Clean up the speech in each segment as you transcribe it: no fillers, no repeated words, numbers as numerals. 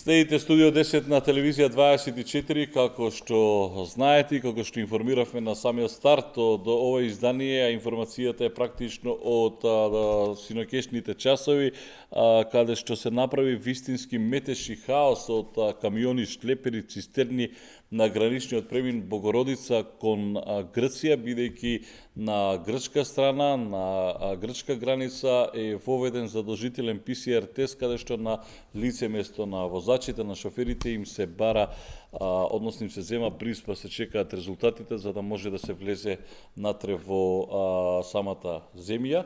Следите Студио 10 на телевизија 24, како што знаете и како што информиравме на самиот старт до ова издание, а информацијата е практично од синоќешните часови, каде што се направи вистински метеш и хаос од камиони, шлепери, цистерни на граничниот премин Богородица кон Грција, бидејќи на грчка страна, на грчка граница е воведен задолжителен ПСР тест, каде што на лице место на возачите, на шоферите им се бара, односно им се зема бриз, па се чекаат резултатите за да може да се влезе натре во самата земја.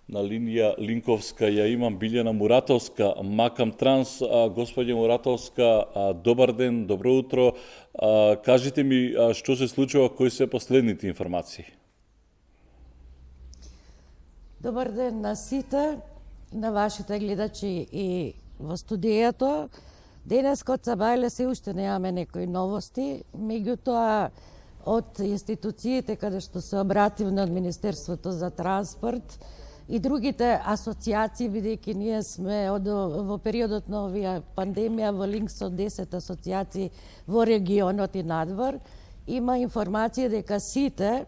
На линија Линковска ја имам Билјана Муратовска, Макам Транс. Господја Муратовска, добар ден, добро утро. Кажите ми што се случува, кои се последните информации? Добар ден на сите, на вашите гледачи и во студијето. Денес кod Сабајле се уште немаме некои новости, меѓутоа од институциите каде што се обративме од Министерството за транспорт и другите асоциации, бидејќи ние сме во периодот на овија пандемија во линк со 10 асоциации во регионот и надвор, има информација дека сите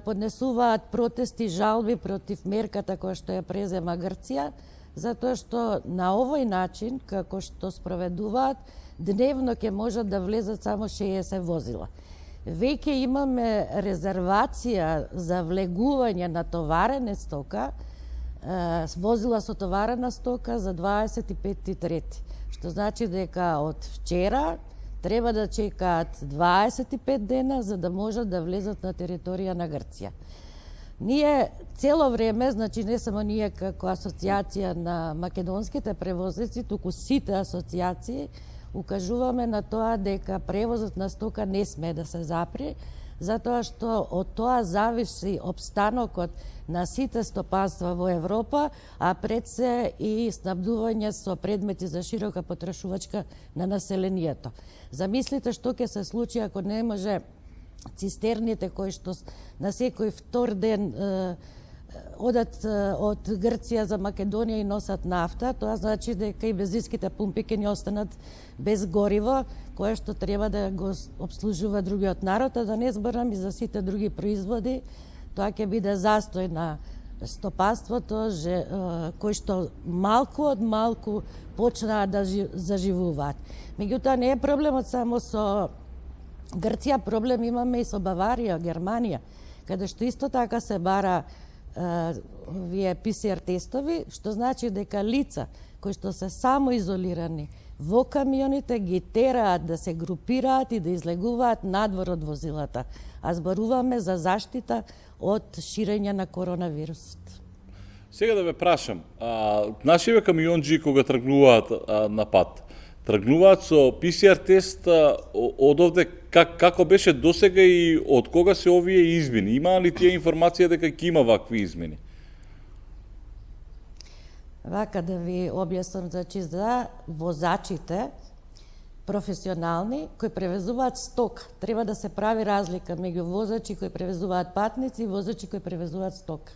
поднесуваат протести, жалби против мерката која што ја презема Грција, затоа што на овој начин, како што спроведуваат, дневно ќе можат да влезат само 60 возила. Веќе имаме резервација за влегување на товарена стока, возила со товарена стока за 25.3, што значи дека од вчера треба да чекаат 25 дена за да можат да влезат на територија на Грција. Ние цело време, значи не само ние како асоциација на македонските превозници, туку сите асоциации, укажуваме на тоа дека превозот на стока не смее да се запре, затоа што од тоа зависи обстанокот на сите стопанства во Европа, а пред се и снабдување со предмети за широка потрошувачка на населението. Замислите што ќе се случи ако не може цистерните кои што на секој втор ден одат од Грција за Македонија и носат нафта, тоа значи дека и бензинските пумпи ќе ни останат без гориво, кое што треба да го обслужува другиот народ, а да не зборам и за сите други производи. Тоа ќе биде застој на стопанството, кои што малку од малку почнаа да заживуваат. Меѓутоа не е проблемот само со Грција, проблем имаме и со Баварија, Германија, каде што исто така се бара овие ПСР тестови, што значи дека лица кои што се самоизолирани во камионите ги тераат да се групираат и да излегуваат надвор од возилата, а зборуваме за заштита од ширење на коронавирусот. Сега да ве прашам, нашиве камионџи кога тргнуваат на пат, тргнуваат со ПСР тест од овде како беше досега и од кога се овие измени? Има ли тие информација дека ќе има вакви измени? Вака да ви објаснам, значи за возачите професионални кои превезуваат стока, треба да се прави разлика меѓу возачи кои превезуваат патници и возачи кои превезуваат стока.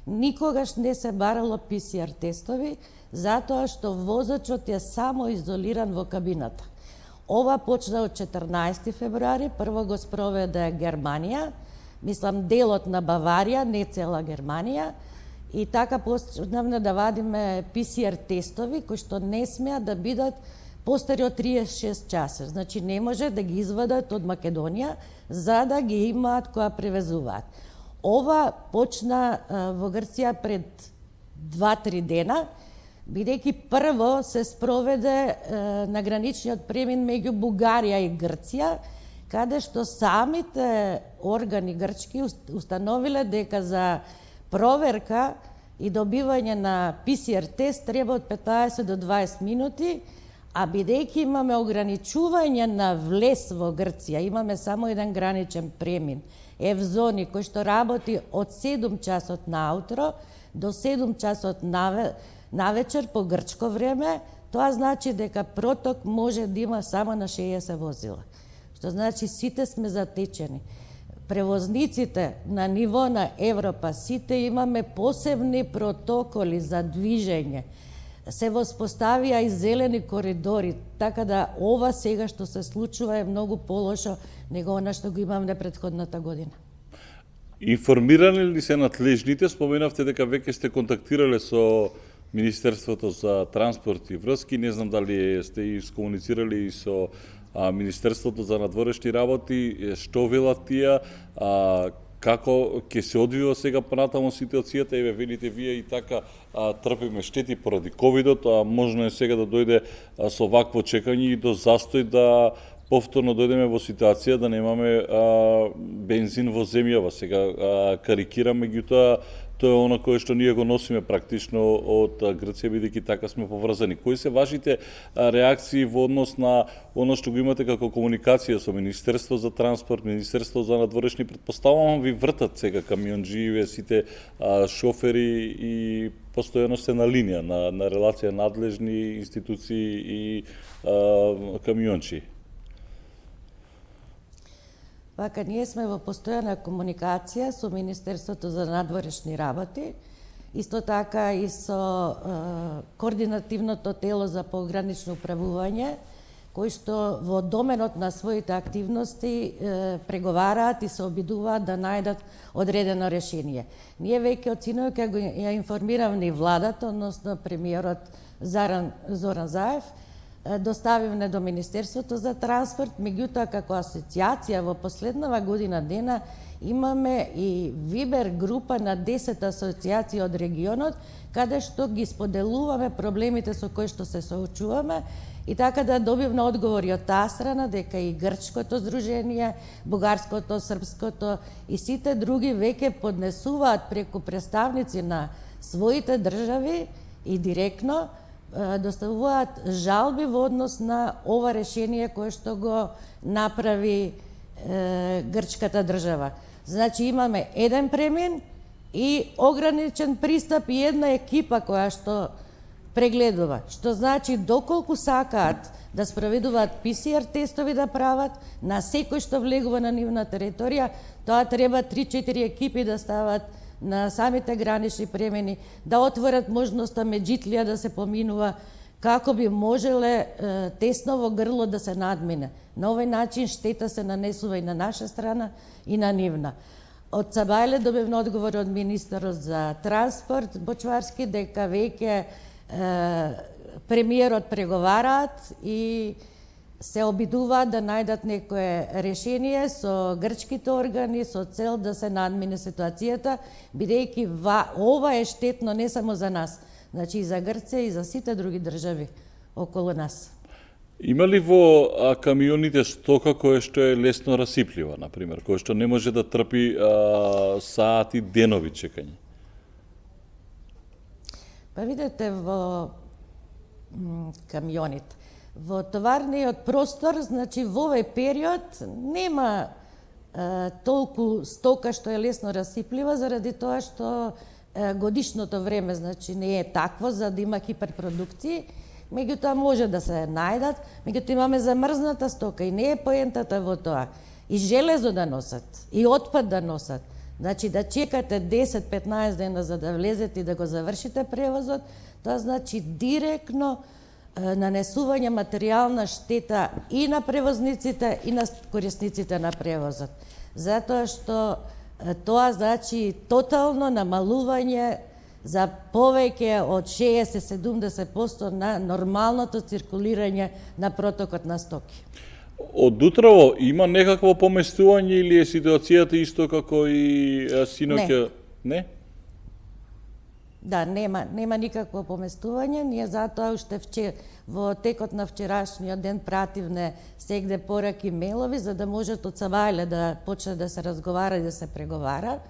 Никогаш не се барало ПСР тестови, затоа што возачот е само изолиран во кабината. Ова почна од 14 февруари, прво го спроведе Германија, мислам делот на Баварија, не цела Германија, и така почнавме да вадиме ПСР тестови кои што не смеат да бидат постари од 36 часа. Значи не може да ги извадат од Македонија за да ги имаат која превезуваат. Ова почна во Грција пред 2-3 дена, бидејќи прво се спроведе на граничниот премин меѓу Бугарија и Грција, каде што самите органи грчки установиле дека за проверка и добивање на ПСР тест треба од 15 до 20 минути, а бидејќи имаме ограничување на влез во Грција, имаме само еден граничен премин, Евзони, кој што работи од 7 часот наутро до 7 часот навечер по грчко време, тоа значи дека проток може да има само на 60 возила. Што значи сите сме затечени. Превозниците на ниво на Европа, сите имаме посебни протоколи за движење. се воспоставија и зелени коридори, така да ова сега што се случува е многу полошо него она што го имавме претходната година. Информирани ли се надлежните? Споменавте дека веќе сте контактирале со Министерството за транспорт и врски. Не знам дали сте искомуницирали и со Министерството за надворешни работи. Што велат тие? Како ќе се одвива сега понатаму ситуацијата? Еве велите вие и така трпиме штети поради ковидот, а можно е сега да дојде со вакво чекање и до застој да повторно дојдеме во ситуација да немаме бензин во земјава. Сега карикирам, меѓутоа тоа е оно кое што ние го носиме практично од Грција, бидејќи така сме поврзани. Кои се вашите реакции во однос на оно што го имате како комуникација со Министерство за транспорт, Министерство за надворешни? Претпоставувам ви вртат сега камионџиеве, сите шофери и постојано сте на линија, на релација надлежни институции и камиончи. Вака, ние сме во постојана комуникација со Министерството за надворешни работи, исто така и со координативното тело за погранично управување, кои што во доменот на своите активности преговараат и се обидуваат да најдат одредено решение. Ние веќе од синоќ ја информиравме и владата, односно премиерот Зоран Заев, доставивме до Министерството за транспорт, меѓутоа како асоциација во последнава година дена имаме и Вибер група на 10 асоциации од регионот, каде што ги споделуваме проблемите со кои што се соочуваме и така да добивме одговори од таа страна дека и Грчкото здружение, Бугарското, Српското и сите други веќе поднесуваат преку представници на своите држави и директно доставуваат жалби во однос на ова решение кое што го направи грчката држава. Значи имаме еден премин и ограничен пристап и една екипа која што прегледува. Што значи доколку сакаат да спроведуваат ПСР тестови да прават на секој што влегува на нивна територија, тоа треба 3-4 екипи да стават на самите гранични премини, да отворат можноста Меджитлија да се поминува, како би можеле тесно во грло да се надмине. На овој начин штета се нанесува и на наша страна и на нивна. Од Цабајле добивме одговор од министерот за транспорт Бочварски дека веќе премиерот преговараат и се обидуваат да најдат некое решение со грчките органи со цел да се надмине ситуацијата, бидејќи ова е штетно не само за нас, значи и за Грција и за сите други држави околу нас. Има ли во камионите стока која што е лесно расиплива, например, која што не може да трпи сати, денови чекање? Па видете, во камионите, во товарниот простор, значи во овој период нема толку стока што е лесно расиплива, заради тоа што годишното време значи не е такво за да има хиперпродукции, меѓутоа може да се најдат, меѓутоа имаме замрзната стока и не е поентата во тоа. И железо да носат, и отпад да носат. Значи да чекате 10-15 дена за да влезете и да го завршите превозот, тоа значи директно нанесување материјална штета и на превозниците и на корисниците на превозот. Затоа што тоа значи тотално намалување за повеќе од 60-70% на нормалното циркулирање на протокот на стоки. Од утрово има некакво поместување или е ситуацијата исто како и синоќа? Не? Да, нема никакво поместување. Ние затоа уште во текот на вчерашниот ден пративне сегде пораки мейлови за да можат од Цабајле да почне да се разговара и да се преговара,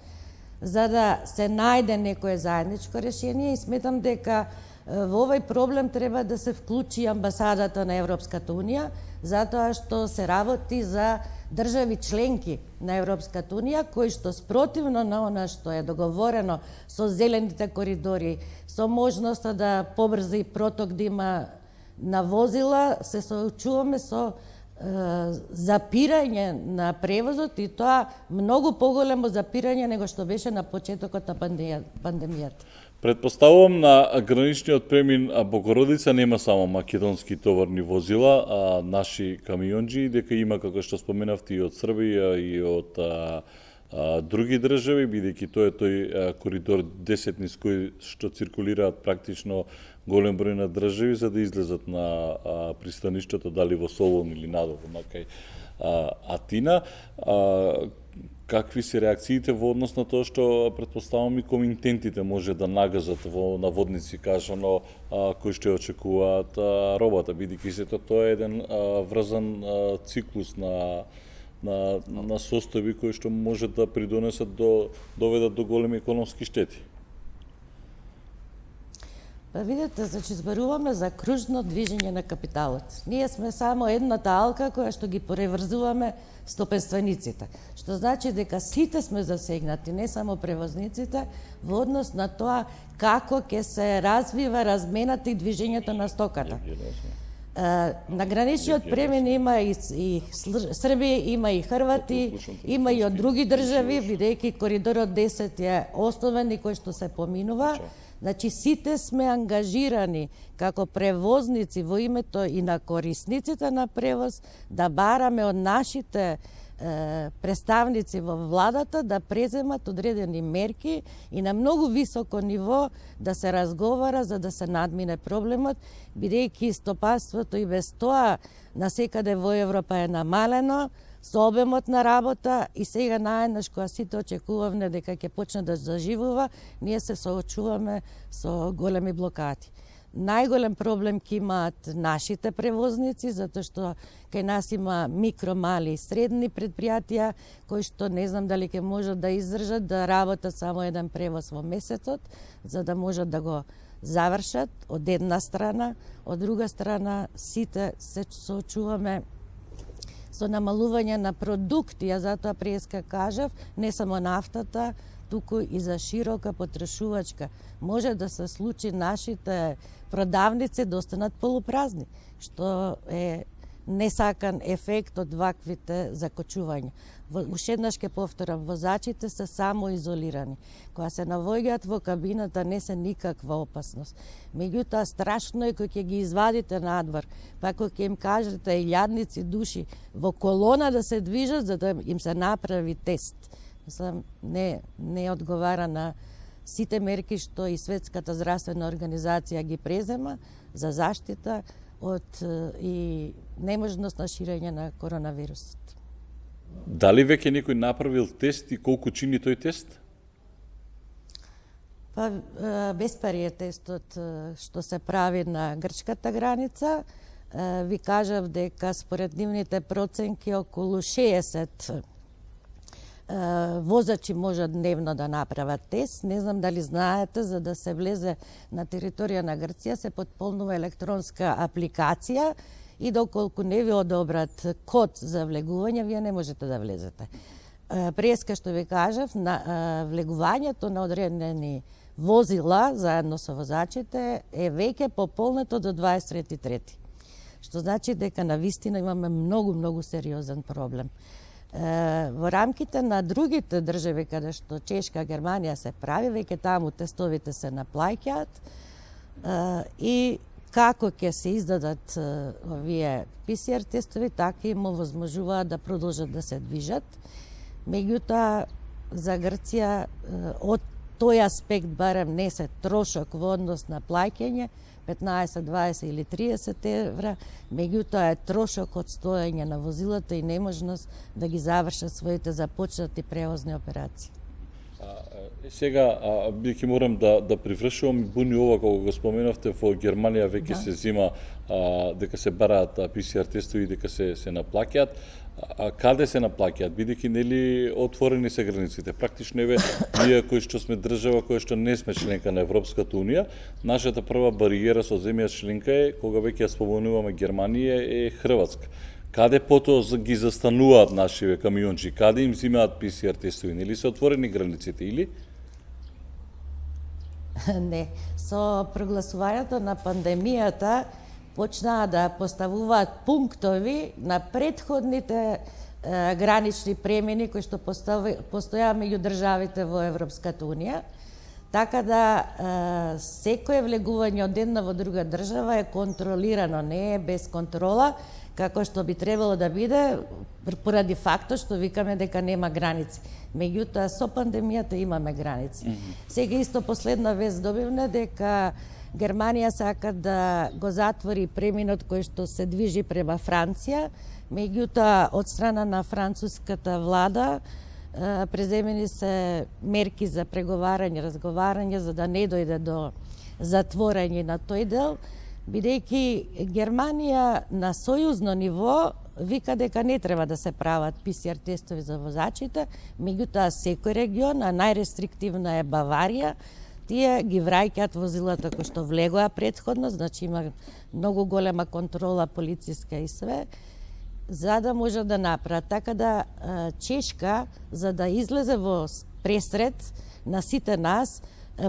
за да се најде некое заедничко решение и сметам дека во овој проблем треба да се вклучи амбасадата на Европската Унија, затоа што се работи за држави членки на Европската Унија, кои што спротивно на она што е договорено со зелените коридори, со можноста да побрзи проток да има на возила, се соочуваме со запирање на превозот и тоа многу поголемо запирање него што беше на почетокот на пандемијата. Предпоставувам на граничниот премин Богородица нема само македонски товарни возила, а наши камионџи, дека има, како што споменавте, и од Србија и од други држави, бидејќи тоа е тој коридор 10 низ кој што циркулираат практично голем број на држави за да излезат на пристаништето, дали во Солун или надолу на кај Атина. Какви се реакциите во однос на тоа што претпоставам и комитентите може да нагазат во наводници кажано кои што очекуваат робата, бидејќи сето тоа е еден врзан циклус на состојби кои што може да придонесат доведат до големи економски штети. Па видете, значи зборуваме за кружно движење на капиталот. Ние сме само едната алка која што ги преврзуваме стопенствениците. Што значи дека сите сме засегнати, не само превозниците, во однос на тоа како ќе се развива размената и движењето на стоката. На граничниот премин има и Србија, има и Хрвати, има и од други држави, бидејќи коридорот 10 е основен и кој што се поминува. Значи, сите сме ангажирани како превозници во името и на корисниците на превоз да бараме од нашите представници во владата да преземат одредени мерки и на многу високо ниво да се разговара за да се надмине проблемот, бидејќи стопанството и без тоа насекаде во Европа е намалено, со обемот на работа и сега наеднаш кога сите очекувавме дека ќе почне да заживува, ние се соочуваме со големи блокади. Најголем проблем ќе имаат нашите превозници, затоа што кај нас има микро, мали и средни предпријатија, кои што не знам дали ќе можат да издржат да работат само еден превоз во месецот, за да можат да го завршат од една страна, од друга страна сите се соочуваме со намалување на продукти, а затоа преска кажав, не само нафтата, туку и за широка потрошувачка. Може да се случи нашите продавници да останат полупразни, што е несакан ефект од ваквите закочувања. Уште еднаш ќе повторам, возачите се самоизолирани. Кога се навоѓаат во кабината не се никаква опасност. Меѓутоа страшно е кој ќе ги извадите надвор, па кој ќе им кажете илјадници души во колона да се движат за да им се направи тест. Мислам, не одговара на сите мерки што и Светската здравствена организација ги презема за заштита од и неможност на ширење на коронавирусот. Дали веќе некој направил тест и колку чини тој тест? Па беспари е тестот што се прави на грчката граница. Ви кажав дека според нивните проценки околу 60 возачи можат дневно да направат тест. Не знам дали знаете, за да се влезе на територија на Грција се потполнува електронска апликација и доколку не ви одобрат код за влегување, вие не можете да влезете. Преска што ви кажав, на влегувањето на одредени возила заедно со возачите е веќе пополнето до 23. Што значи дека навистина имаме многу сериозен проблем. Во рамките на другите држави каде што Чешка, Германија се прави, веќе таму тестовите се наплаќаат и како ќе се издадат овие ПСР тестови, така им овозможуваат да продолжат да се движат. Меѓутоа, за Грција од тој аспект барем не се трошок во однос на плаќање, 15, 20 или 30 евра, меѓутоа е трошок од стоење на возилата и неможност да ги завршат своите започнати превозни операции. Сега, бидејќи морам да привршувам, буни ова кога го споменавте, во Германија веќе се зима дека се бараат ПСР тестови дека се наплаќаат. Каде се наплаќаат, бидејќи нели отворени се границите? Практично еве ние кои што сме држава која што не сме членка на Европската унија, нашата прва бариера со земја членка е кога веќе ја споменуваме Германија е Хрватска. Каде потоа ги застануваат нашиве камионџи? Каде им зимаат ПСР тестови? Нели се отворени границите или? Не, со прогласувањето на пандемијата почнаа да поставуваат пунктови на претходните гранични премини кои што постоја меѓу државите во Европската Унија, така да секое влегување од една во друга држава е контролирано, не е без контрола, како што би требало да биде, поради фактот што викаме дека нема граници. Меѓутоа, со пандемијата имаме граници. Сега исто последна вест добивме дека Германија сака да го затвори преминот кој што се движи према Франција, меѓутоа од страна на француската влада преземени се мерки за преговарање, разговарање за да не дојде до затворање на тој дел, бидејќи Германија на сојузно ниво вика дека не треба да се прават ПСР тестови за возачите, меѓутоа секој регион, а најрестриктивна е Баварија, тие ги враќаат возилата кои што влегоа претходно, значи има многу голема контрола полициска и све, за да може да направат. Така да Чешка, за да излезе во пресред на сите нас,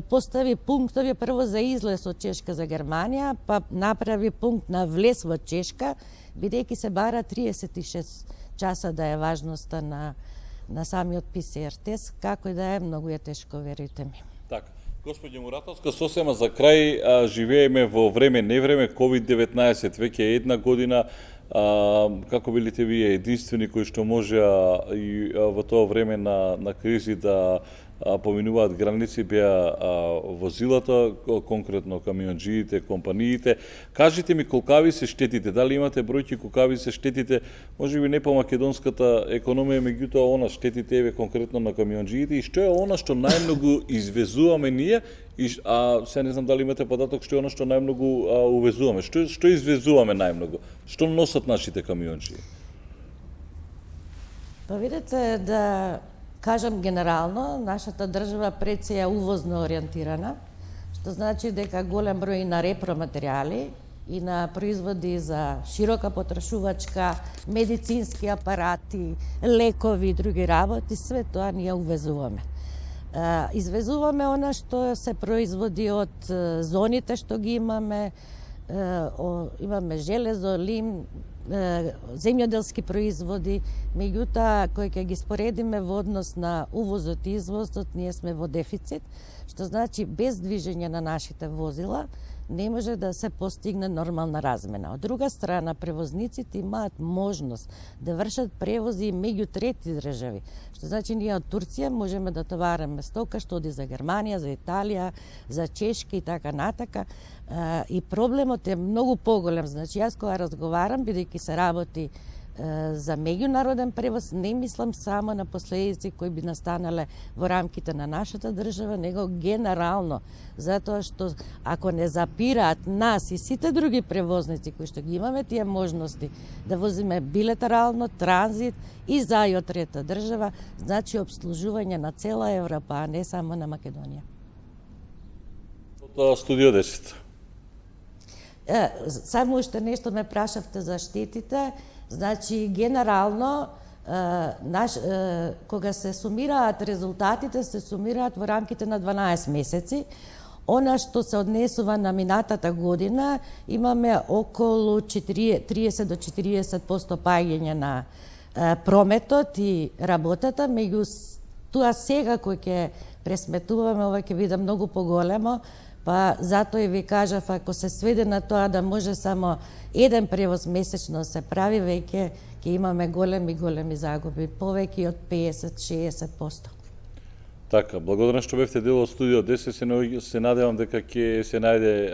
постави пунктови прво за излез од Чешка за Германија, па направи пункт на влез во Чешка, бидејќи се бара 36 часа да е важноста на самиот ПСР тест, како и да е, многу е тешко, верујте ми. Така. Господје Муратовска, сосема за крај, живееме во време, невреме, COVID-19, веќе една година, како билите вие единствени кои што можеа и во тоа време на кризи да поминуваат граници беа возилата, конкретно камионџиите, компаниите. Кажете ми колкави се штетите, дали имате бројки колкави се штетите, можеби не по македонската економија, меѓутоа она штетите еве конкретно на камионџиите и што е она што најмногу извезуваме ние, се не знам дали имате податок што е она што најмногу увезуваме, што извезуваме најмногу, што носат нашите камионџии? Па видите, да кажам генерално, нашата држава пред се е увозно ориентирана, што значи дека голем број на репроматеријали и на производи за широка потрошувачка, медицински апарати, лекови и други работи, све тоа ние увезуваме. Извезуваме она што се производи од зоните што ги имаме, имаме железо, лим, земјоделски производи, меѓутоа кои ќе ги споредиме во однос на увозот и извозот, ние сме во дефицит, што значи без движење на нашите возила не може да се постигне нормална размена. Од друга страна, превозниците имаат можност да вршат превози меѓу трети држави, што значи ние од Турција можеме да товараме стока што оди за Германија, за Италија, за Чешка и така натака. И проблемот е многу поголем. Значи, јас кога разговарам, бидејќи се работи за меѓународен превоз, не мислам само на последици кои би настанале во рамките на нашата држава, него генерално, затоа што ако не запираат нас и сите други превозници кои што ги имаме тие можности да возиме билатерално, транзит и зај од трета држава, значи обслужување на цела Европа, а не само на Македонија. Од Студио 10. Само уште нешто ме прашавте за штетите. Значи, генерално, кога се сумираат резултатите, се сумираат во рамките на 12 месеци. Она што се однесува на минатата година, имаме околу 30 до 40% паѓање на прометот и работата, меѓу тоа сега кој ќе пресметуваме, ова ќе биде многу поголемо, па затоа и ви кажав, ако се сведе на тоа да може само еден превоз месечно се прави, веќе ќе имаме големи загуби, повеќе од 50-60%. Така, благодарам што бевте дел од Студио 10, се надевам дека ќе се најде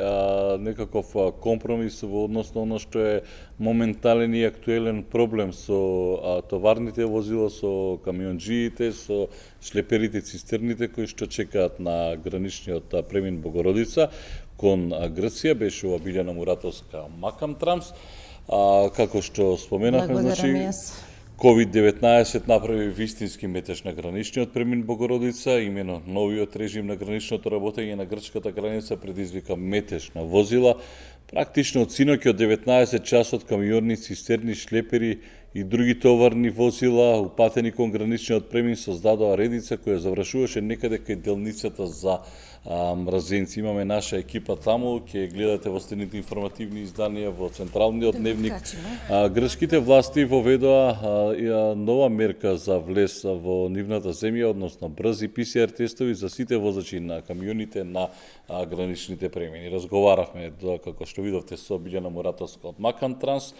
некаков компромис во однос на оно што е моментален и актуелен проблем со товарните возила, со камионџиите, со шлеперите цистерните кои што чекаат на граничниот премин Богородица кон Грција. Беше ова Билјана Муратовска, Макам Трамс. Како што споменавме, значи COVID-19 направи вистински метеж на граничниот премин Богородица, имено новиот режим на граничното работење на грчката граница предизвика метеж на возила. Практично од синоќ од 19 часот камиони, цистерни, шлепери и други товарни возила упатени кон граничниот премин создадоа редица која завршуваше некаде кај делницата за Мразенци. Имаме наша екипа таму, ќе гледате во следните информативни изданија во Централниот дневник. Грчките власти воведоа нова мерка за влез во нивната земја, односно брзи ПСР тестови за сите возачи на камионите на граничните премини. Разговаравме, како што видовте, со Билјана Муратовска од Макантранс.